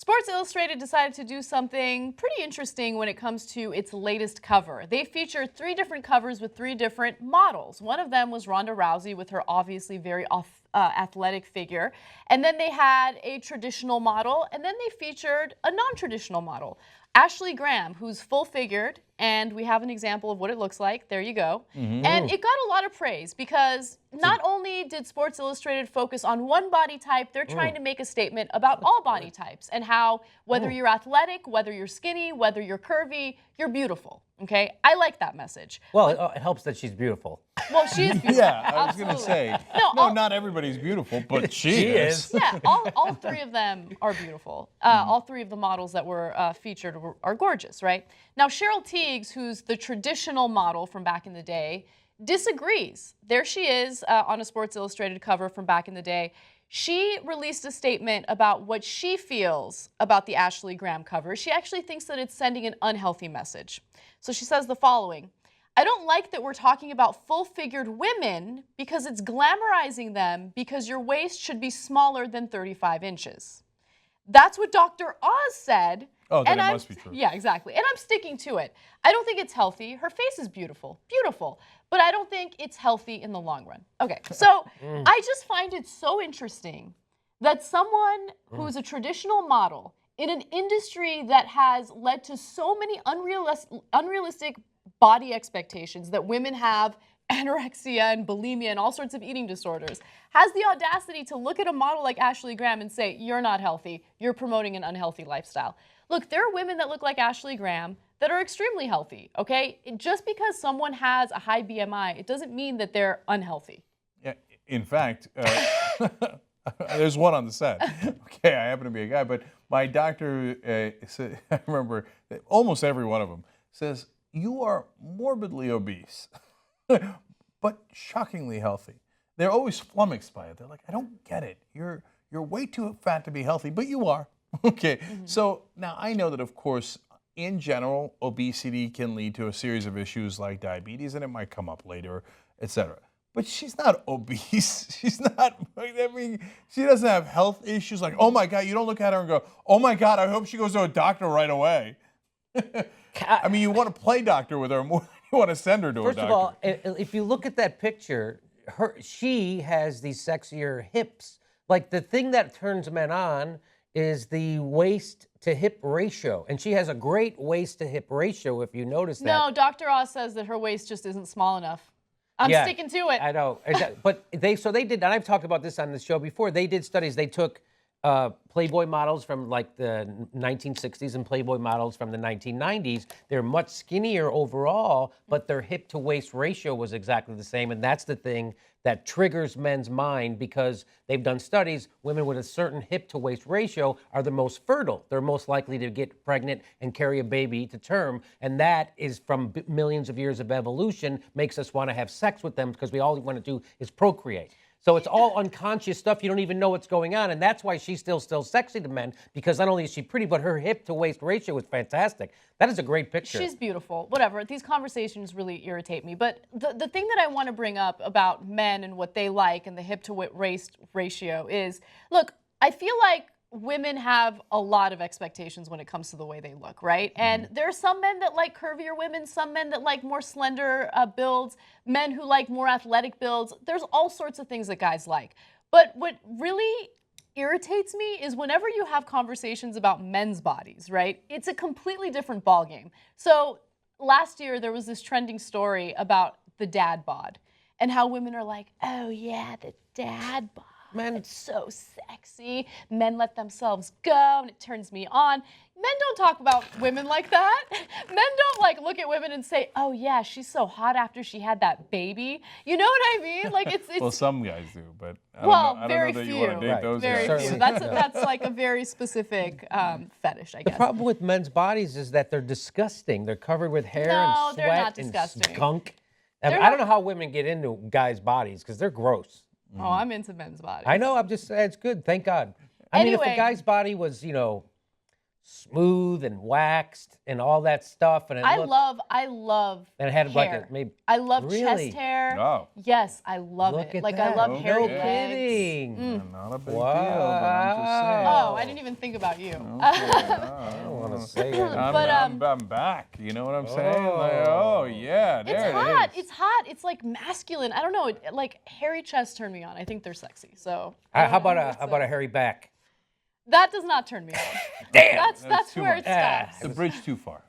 Sports Illustrated decided to do something pretty interesting when it comes to its latest cover. They featured 3 different covers with 3 different models. One of them was Rhonda Rousey with her obviously very athletic figure. And then they had a traditional model, and then they featured a non-traditional model. Ashley Graham, who's full-figured, and we have an example of what it looks like. There you go. And it got a lot of praise because not only did Sports Illustrated focus on one body type, they're trying to make a statement about all body types and how whether you're athletic, whether you're skinny, whether you're curvy, you're beautiful. Okay, I like that message. Well, it helps that she's beautiful. Well, she is beautiful. Yeah, I was going to say, no, not everybody's beautiful, but she is. Yeah, all 3 of them are beautiful. All 3 of the models that were featured are gorgeous, right? Now, Cheryl Tiegs, who's the traditional model from back in the day, disagrees. There she is on a Sports Illustrated cover from back in the day. She released a statement about what she feels about the Ashley Graham cover. She actually thinks that it's sending an unhealthy message. So she says the following: I don't like that we're talking about full-figured women because it's glamorizing them because your waist should be smaller than 35 inches. That's what Dr. Oz said. Oh, then it must be true. Yeah, exactly. And I'm sticking to it. I don't think it's healthy. Her face is beautiful, beautiful. But I don't think it's healthy in the long run. Okay, so I just find it so interesting that someone who's a traditional model in an industry that has led to so many unrealistic body expectations that women have, anorexia and bulimia and all sorts of eating disorders, has the audacity to look at a model like Ashley Graham and say, you're not healthy, you're promoting an unhealthy lifestyle. Look, there are women that look like Ashley Graham that are extremely healthy, okay? Just because someone has a high BMI, it doesn't mean that they're unhealthy. Yeah, in fact, there's one on the set. Okay, I happen to be a guy, but my doctor said, I remember that almost every one of them says, you are morbidly obese, but shockingly healthy. They're always flummoxed by it. They're like, I don't get it. You're way too fat to be healthy, but you are. Okay, so now I know that, of course, in general, obesity can lead to a series of issues like diabetes, and it might come up later, etc. But she's not obese. She's not, I mean, she doesn't have health issues like, oh my God, you don't look at her and go, oh my God, I hope she goes to a doctor right away. I mean, you want to play doctor with her more than you want to send her to a doctor. First of all, if you look at that picture, she has these sexier hips. Like the thing that turns men on is the waist to hip ratio. And she has a great waist to hip ratio, if you notice that. No, Dr. Oz says that her waist just isn't small enough. I'm sticking to it. I know. But they did, and I've talked about this on the show before, they did studies. They took Playboy models from like the 1960s and Playboy models from the 1990s. They're much skinnier overall, but their hip to waist ratio was exactly the same. And that's the thing that triggers men's mind because they've done studies. Women with a certain hip to waist ratio are the most fertile. They're most likely to get pregnant and carry a baby to term. And that is from millions of years of evolution, makes us want to have sex with them because we all want to do is procreate. So it's all unconscious stuff. You don't even know what's going on. And that's why she's still sexy to men, because not only is she pretty, but her hip to waist ratio is fantastic. That is a great picture. She's beautiful. Whatever. These conversations really irritate me. But the thing that I want to bring up about men and what they like and the hip to waist ratio is, look, I feel like women have a lot of expectations when it comes to the way they look, right? And there are some men that like curvier women, some men that like more slender builds, men who like more athletic builds. There's all sorts of things that guys like. But what really irritates me is whenever you have conversations about men's bodies, right? It's a completely different ballgame. So last year there was this trending story about the dad bod and how women are like, oh yeah, the dad bod. Men, it's so sexy. Men let themselves go and it turns me on. Men don't talk about women like that. Men don't like look at women and say, oh yeah, she's so hot after she had that baby. You know what I mean? Like it's well, some guys do, but I don't know very that few. you want to date those guys. Very few. That's like a very specific fetish, I guess. The problem with men's bodies is that they're disgusting. They're covered with hair and sweat they're not and disgusting. skunk. I don't know how women get into guys' bodies because they're gross. Oh, I'm into men's bodies. I know. I'm just saying it's good. Thank God. I mean, if a guy's body was, smooth and waxed and all that stuff. And I love and it had like hair. a maybe. I love Really? chest hair. Oh. Yes, I love Look it. at Like that. I love No hairy No legs. kidding. Not a big deal, but I'm just saying. Oh, I didn't even think about you. I don't want to say it. But, I'm back. You know what I'm saying? Like, oh yeah, there It's it hot. is. It's hot. It's like masculine. I don't know. Like hairy chests turn me on. I think they're sexy. So. How about a hairy back? That does not turn me on. Damn. That's too where much. it stops. The bridge too far.